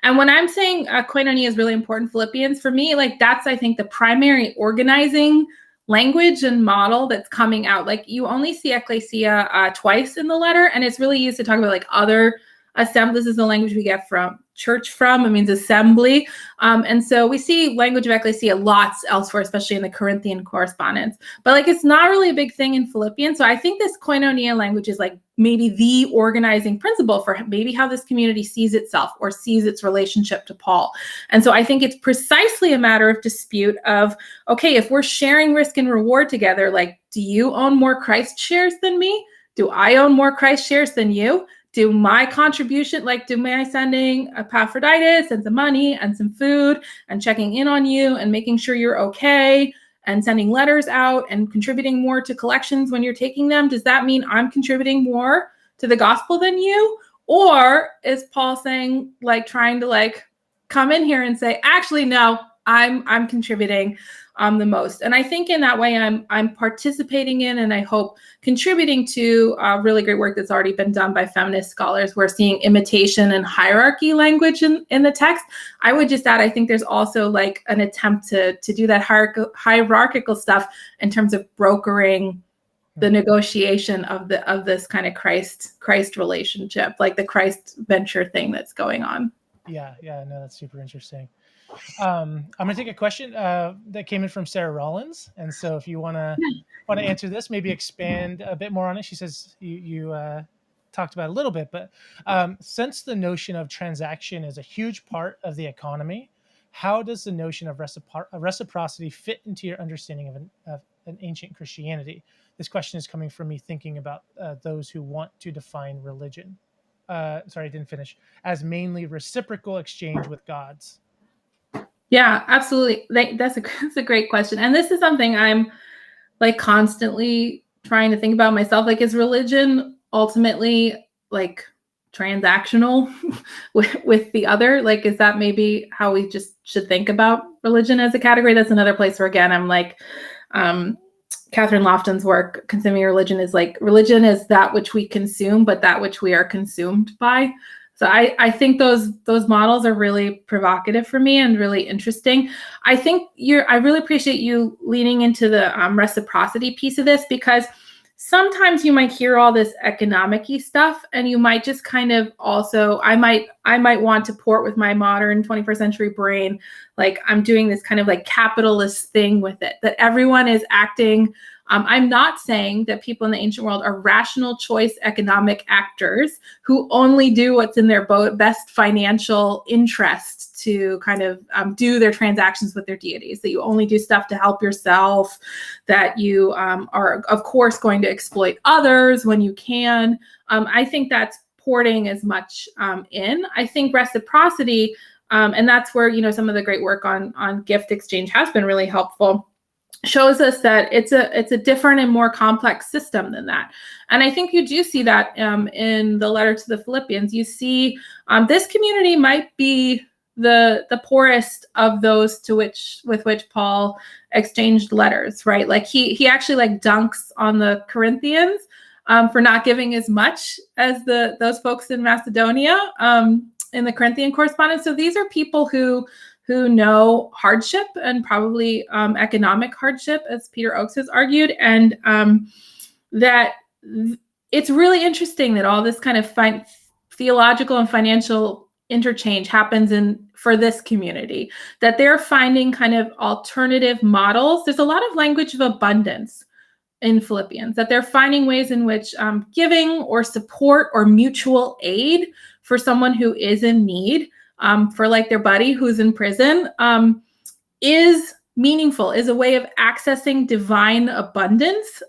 Speaker 2: and when I'm saying koinonia is really important, Philippians, for me, like that's, I think, the primary organizing language and model that's coming out. Like you only see ecclesia twice in the letter, and it's really used to talk about like other assemblies. Is the language we get from church from. It means assembly. And so we see language of ecclesia lots elsewhere, especially in the Corinthian correspondence. But like it's not really a big thing in Philippians. So I think this koinonia language is like maybe the organizing principle for maybe how this community sees itself or sees its relationship to Paul. And so I think it's precisely a matter of dispute of, okay, if we're sharing risk and reward together, like, do you own more Christ shares than me? Do I own more Christ shares than you? Do my contribution, like, do my sending Epaphroditus and some money and some food and checking in on you and making sure you're okay and sending letters out and contributing more to collections when you're taking them, does that mean I'm contributing more to the gospel than you? Or is Paul saying, like, trying to like come in here and say, actually, no, I'm contributing the most. And I think in that way, I'm participating in, and I hope contributing to really great work that's already been done by feminist scholars. We're seeing imitation and hierarchy language in the text. I would just add, I think there's also like an attempt to do that hierarchical stuff in terms of brokering the negotiation of this kind of Christ relationship, like the Christ venture thing that's going on.
Speaker 1: Yeah, no, that's super interesting. I'm going to take a question that came in from Sarah Rollins, and so if you want to answer this, maybe expand a bit more on it. She says you talked about it a little bit, but since the notion of transaction is a huge part of the economy, how does the notion of reciprocity fit into your understanding of an ancient Christianity? This question is coming from me thinking about those who want to define religion. Sorry, I didn't finish. As mainly reciprocal exchange with gods.
Speaker 2: Yeah, absolutely. That's a great question. And this is something I'm like constantly trying to think about myself. Like, is religion ultimately like transactional with the other? Like, is that maybe how we just should think about religion as a category? That's another place where, again, I'm like, Catherine Lofton's work, Consuming Religion, is like, religion is that which we consume, but that which we are consumed by. So I think those models are really provocative for me and really interesting. I think I really appreciate you leaning into the reciprocity piece of this, because sometimes you might hear all this economic-y stuff and you might just kind of also, I might want to port with my modern 21st century brain, like I'm doing this kind of like capitalist thing with it, that everyone is acting. I'm not saying that people in the ancient world are rational choice economic actors who only do what's in their best financial interest to kind of do their transactions with their deities, that you only do stuff to help yourself, that you are, of course, going to exploit others when you can. I think that's porting as much in. I think reciprocity, and that's where, some of the great work on gift exchange has been really helpful, shows us that it's a different and more complex system than that. And I think you do see that in the letter to the Philippians. You see this community might be the poorest of those with which Paul exchanged letters, right? Like he actually like dunks on the Corinthians for not giving as much as those folks in Macedonia in the Corinthian correspondence. So these are people who know hardship, and probably economic hardship, as Peter Oakes has argued, and that it's really interesting that all this kind of theological and financial interchange happens for this community, that they're finding kind of alternative models. There's a lot of language of abundance in Philippians, that they're finding ways in which giving or support or mutual aid for someone who is in need, for like their buddy who's in prison, is meaningful, is a way of accessing divine abundance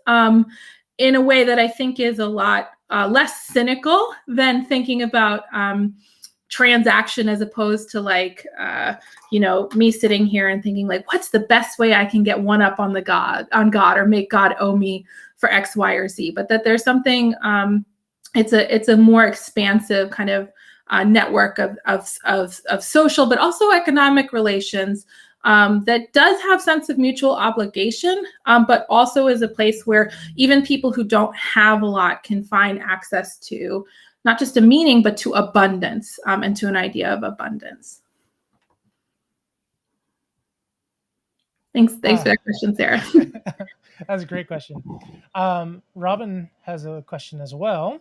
Speaker 2: in a way that I think is a lot less cynical than thinking about transaction, as opposed to like, me sitting here and thinking like, what's the best way I can get one up on God, or make God owe me for X, Y, or Z. But that there's something, it's a more expansive kind of network of social, but also economic relations that does have sense of mutual obligation, but also is a place where even people who don't have a lot can find access to not just a meaning, but to abundance, and to an idea of abundance. Thanks for that question, Sarah.
Speaker 1: That's a great question. Robin has a question as well.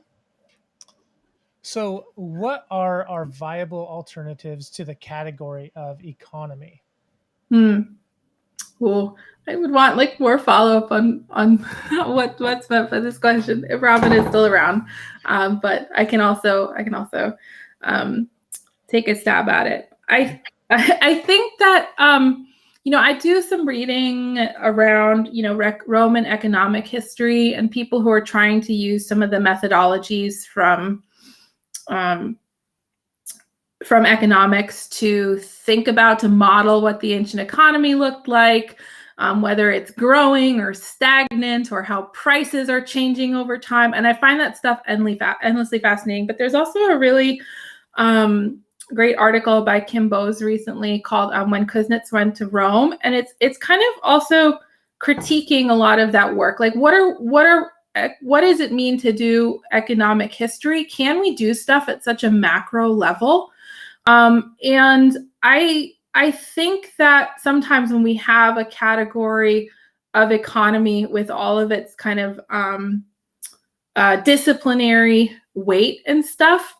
Speaker 1: So, what are our viable alternatives to the category of economy?
Speaker 2: Well, I would want like more follow up on what's meant by this question if Robin is still around. But I can also take a stab at it. I think that I do some reading around Roman economic history and people who are trying to use some of the methodologies from economics to think about, to model what the ancient economy looked like, whether it's growing or stagnant, or how prices are changing over time. And I find that stuff endlessly fascinating. But there's also a really great article by Kim Bowes recently called "When Kuznets Went to Rome," and it's kind of also critiquing a lot of that work. Like, what does it mean to do economic history? Can we do stuff at such a macro level? And I think that sometimes when we have a category of economy with all of its kind of disciplinary weight and stuff,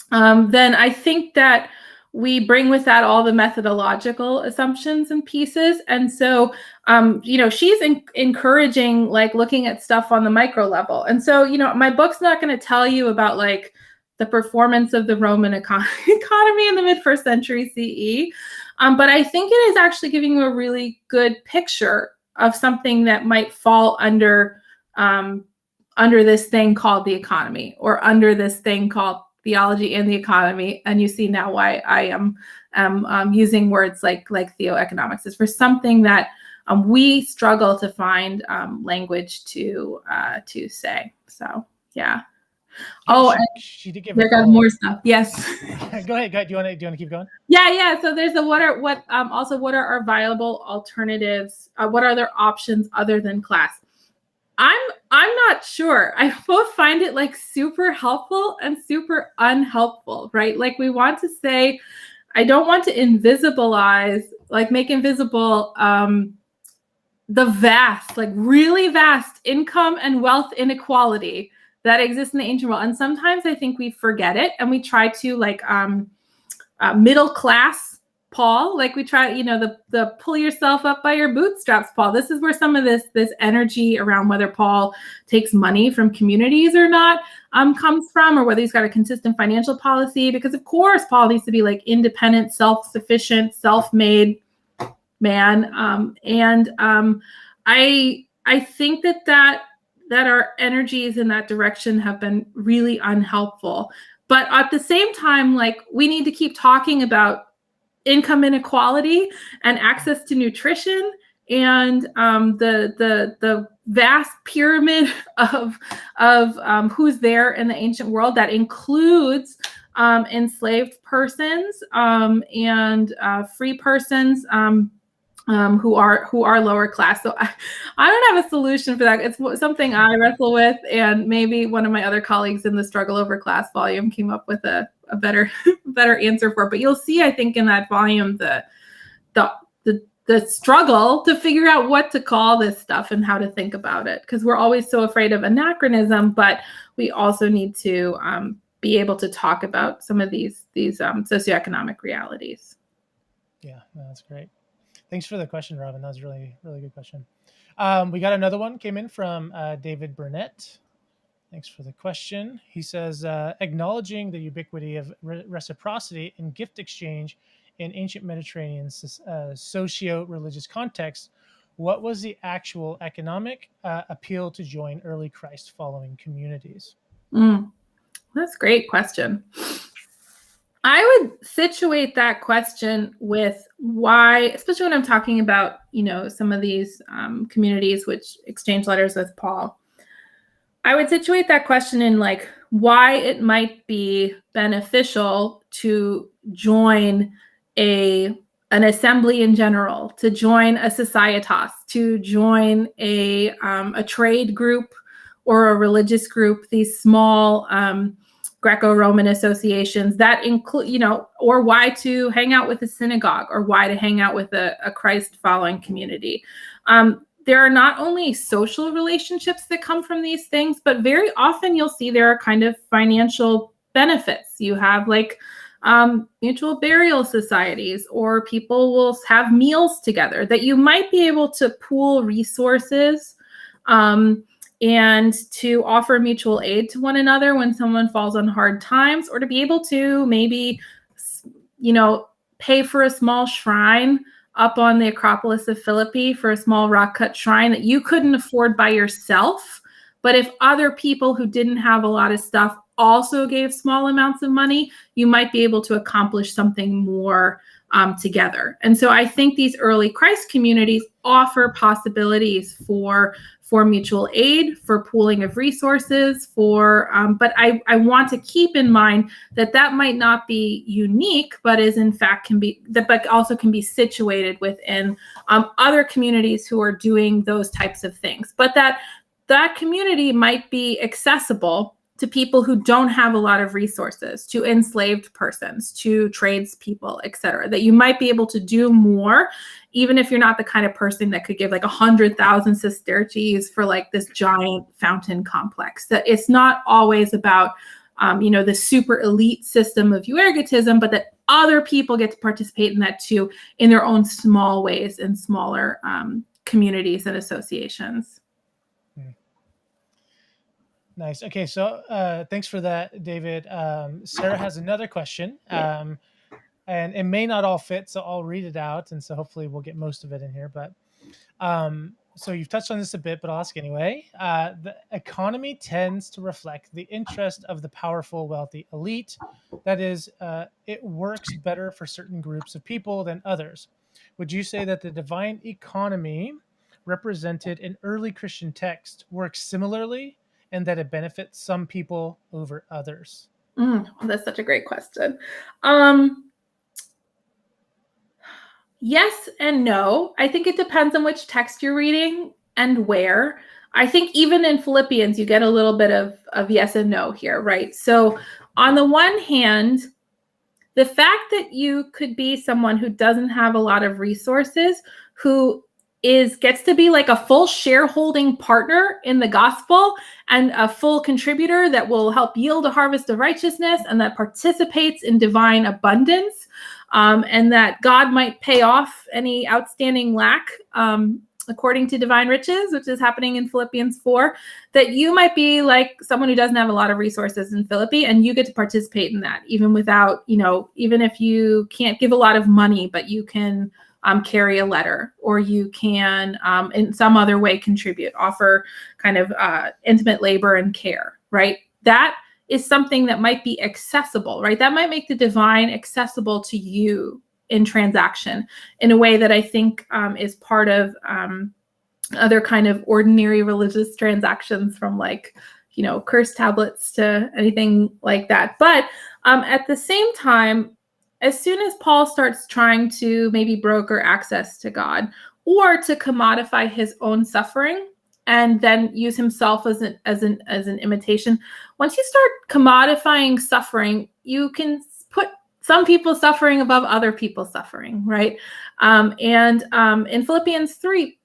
Speaker 2: then I think that we bring with that all the methodological assumptions and pieces. And so, she's encouraging like looking at stuff on the micro level. And so, my book's not going to tell you about like the performance of the Roman economy in the mid-1st century CE. But I think it is actually giving you a really good picture of something that might fall under this thing called the economy, or under this thing called theology and the economy. And you see now why I am using words like Theo-Economics is for something that we struggle to find language to say. So, yeah.
Speaker 1: She did give
Speaker 2: there got more stuff. Yes.
Speaker 1: Go ahead. Do you want to keep going?
Speaker 2: Yeah. So there's what are our viable alternatives? What are their options other than class? I'm not sure. I both find it like super helpful and super unhelpful, right? Like, we want to say, I don't want to make invisible the vast, like really vast income and wealth inequality that exists in the ancient world. And sometimes I think we forget it, and we try to like middle class Paul, like we try, the pull yourself up by your bootstraps, Paul. This is where some of this energy around whether Paul takes money from communities or not comes from, or whether he's got a consistent financial policy. Because of course, Paul needs to be like independent, self-sufficient, self-made man. I think that our energies in that direction have been really unhelpful. But at the same time, like, we need to keep talking about income inequality and access to nutrition and the vast pyramid of who's there in the ancient world that includes enslaved persons and free persons who are lower class. So I don't have a solution for that. It's something I wrestle with, and maybe one of my other colleagues in the Struggle Over Class volume came up with a better answer for it. But you'll see, I think, in that volume the struggle to figure out what to call this stuff and how to think about it, because we're always so afraid of anachronism, but we also need to be able to talk about some of these socioeconomic realities.
Speaker 1: Yeah, no, that's great. Thanks for the question, Robin. That was really, really good question. We got another one came in from David Burnett. Thanks for the question. He says, acknowledging the ubiquity of reciprocity and gift exchange in ancient Mediterranean socio-religious context, what was the actual economic appeal to join early Christ-following communities?
Speaker 2: That's a great question. I would situate that question with why, especially when I'm talking about, some of these communities which exchange letters with Paul. I would situate that question in like why it might be beneficial to join an assembly in general, to join a societas, to join a trade group or a religious group, these small Greco-Roman associations that include, or why to hang out with a synagogue, or why to hang out with a Christ-following community. There are not only social relationships that come from these things, but very often you'll see there are kind of financial benefits. You have like mutual burial societies, or people will have meals together that you might be able to pool resources and to offer mutual aid to one another when someone falls on hard times, or to be able to maybe, pay for a small shrine up on the Acropolis of Philippi, for a small rock cut shrine that you couldn't afford by yourself. But if other people who didn't have a lot of stuff also gave small amounts of money, you might be able to accomplish something more together. And so I think these early Christ communities offer possibilities for mutual aid, for pooling of resources, but I want to keep in mind that might not be unique, but is in fact but also can be situated within other communities who are doing those types of things. But that community might be accessible to people who don't have a lot of resources, to enslaved persons, to tradespeople, et cetera, that you might be able to do more, even if you're not the kind of person that could give like 100,000 sesterces for like this giant fountain complex. That it's not always about, the super elite system of euergetism, but that other people get to participate in that too, in their own small ways, in smaller communities and associations.
Speaker 1: Nice. Okay, so thanks for that, David. Sarah has another question, and it may not all fit, so I'll read it out, and so hopefully we'll get most of it in here. But so you've touched on this a bit, but I'll ask anyway. The economy tends to reflect the interest of the powerful, wealthy elite. That is, it works better for certain groups of people than others. Would you say that the divine economy represented in early Christian text works similarly, and that it benefits some people over others?
Speaker 2: That's such a great question. Yes and no. I think it depends on which text you're reading and where. I think even in Philippians, you get a little bit of yes and no here, right? So on the one hand, the fact that you could be someone who doesn't have a lot of resources, who gets to be like a full shareholding partner in the gospel and a full contributor that will help yield a harvest of righteousness and that participates in divine abundance, and that God might pay off any outstanding lack according to divine riches, which is happening in Philippians 4, that you might be like someone who doesn't have a lot of resources in Philippi, and you get to participate in that, even without, even if you can't give a lot of money, but you can carry a letter, or you can in some other way contribute, offer kind of intimate labor and care, right? That is something that might be accessible, right? That might make the divine accessible to you in transaction in a way that I think is part of other kind of ordinary religious transactions, from like, curse tablets to anything like that. But at the same time, as soon as Paul starts trying to maybe broker access to God, or to commodify his own suffering and then use himself as an imitation, once you start commodifying suffering, you can put some people's suffering above other people's suffering, right? In Philippians 3,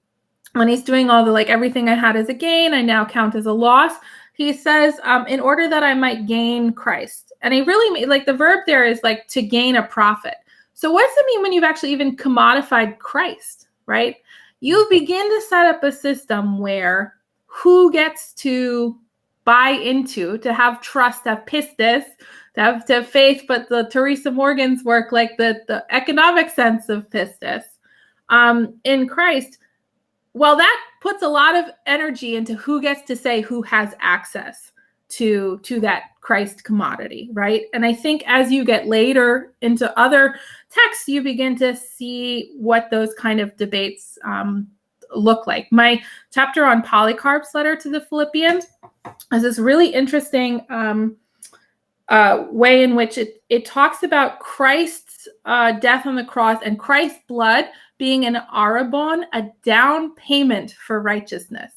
Speaker 2: when he's doing all the like, everything I had as a gain, I now count as a loss, he says, in order that I might gain Christ. And he really made, like, the verb there is like to gain a profit. So what does it mean when you've actually even commodified Christ, right? You begin to set up a system where who gets to buy into, to have trust, to have pistis, to have faith, but the Teresa Morgan's work, like the economic sense of pistis in Christ. Well, that puts a lot of energy into who gets to say who has access to that Christ commodity, right? And I think as you get later into other texts, you begin to see what those kind of debates look like. My chapter on Polycarp's letter to the Philippians is this really interesting way in which it talks about Christ's death on the cross and Christ's blood being an arrabon, a down payment for righteousness.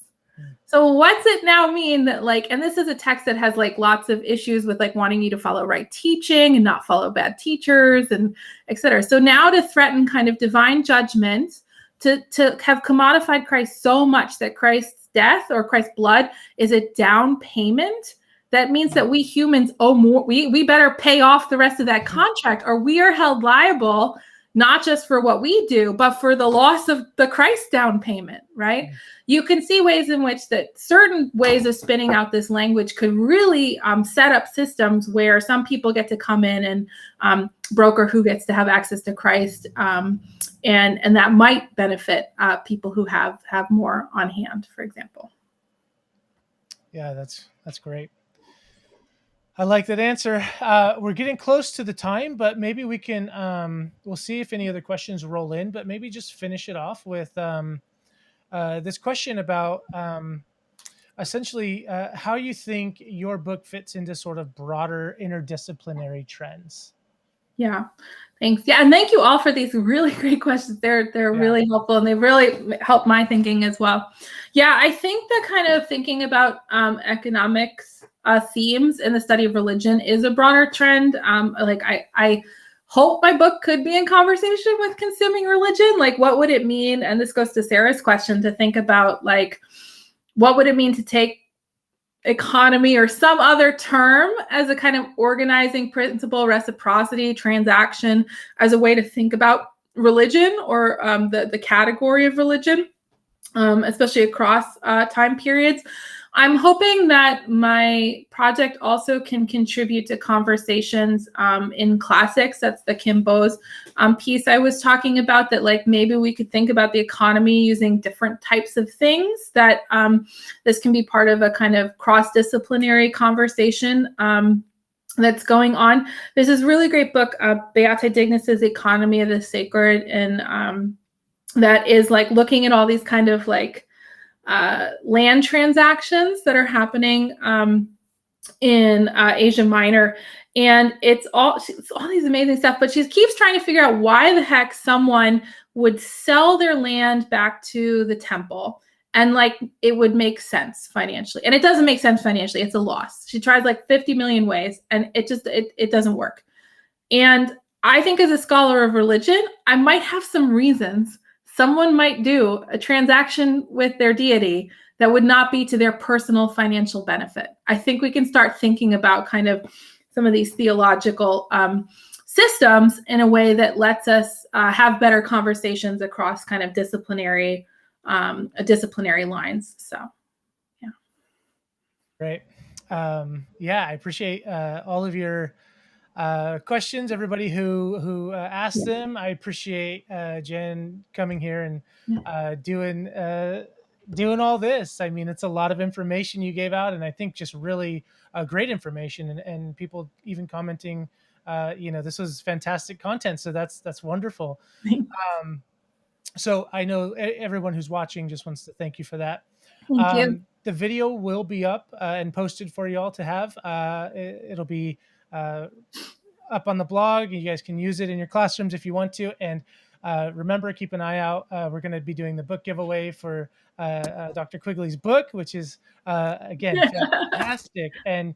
Speaker 2: So what's it now mean that and this is a text that has lots of issues with wanting you to follow right teaching and not follow bad teachers and et cetera. So now to threaten kind of divine judgment, to have commodified Christ so much that Christ's death or Christ's blood is a down payment, that means that we humans owe more. We better pay off the rest of that contract, or we are held liable not just for what we do, but for the loss of the Christ down payment, right? You can see ways in which that certain ways of spinning out this language could really set up systems where some people get to come in and broker who gets to have access to Christ, and that might benefit people who have more on hand, for example.
Speaker 1: Yeah, that's great. I like that answer. We're getting close to the time, but maybe we can, we'll see if any other questions roll in, but maybe just finish it off with this question about essentially how you think your book fits into sort of broader interdisciplinary trends.
Speaker 2: Yeah, thanks. Yeah, and thank you all for these really great questions. They're really helpful, and they really help my thinking as well. Yeah, I think that kind of thinking about economics themes in the study of religion is a broader trend. I hope my book could be in conversation with consuming religion. What would it mean? And this goes to Sarah's question, to think about what would it mean to take economy or some other term as a kind of organizing principle, reciprocity, transaction, as a way to think about religion, or the category of religion, especially across time periods. I'm hoping that my project also can contribute to conversations in classics. That's the Kim Bowes piece I was talking about, that maybe we could think about the economy using different types of things, that this can be part of a kind of cross-disciplinary conversation that's going on. There's this really great book, Beate Dignus's Economy of the Sacred, and that is looking at all these kind of land transactions that are happening in Asia Minor, and it's all these amazing stuff. But she keeps trying to figure out why the heck someone would sell their land back to the temple, and it would make sense financially, and it doesn't make sense financially. It's a loss. She tries 50 million ways, and it doesn't work. And I think, as a scholar of religion, I might have some reasons someone might do a transaction with their deity that would not be to their personal financial benefit. I think we can start thinking about kind of some of these theological systems in a way that lets us have better conversations across kind of disciplinary lines. So, yeah.
Speaker 1: Great. Yeah, I appreciate all of your questions, everybody who asked them. I appreciate Jen coming here and doing all this. I mean, it's a lot of information you gave out, and I think just really great information, and people even commenting, this was fantastic content. So that's wonderful. So I know everyone who's watching just wants to thank you for that.
Speaker 2: Thank you.
Speaker 1: The video will be up and posted for you all to have. It'll be up on the blog. You guys can use it in your classrooms if you want to. And remember, keep an eye out. We're going to be doing the book giveaway for Dr. Quigley's book, which is, again, fantastic. And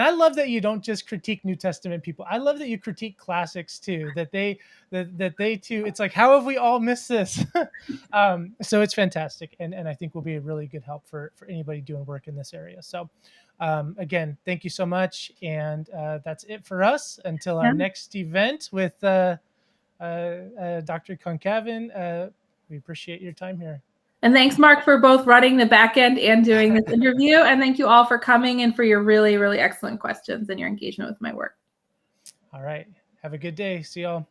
Speaker 1: I love that you don't just critique New Testament people. I love that you critique classics too, that they too, it's how have we all missed this? So it's fantastic. And I think will be a really good help for anybody doing work in this area. So again, thank you so much. And that's it for us until our next event with Dr. Concavin. We appreciate your time here.
Speaker 2: And thanks, Mark, for both running the back end and doing this interview. And thank you all for coming and for your really, really excellent questions and your engagement with my work.
Speaker 1: All right. Have a good day. See y'all.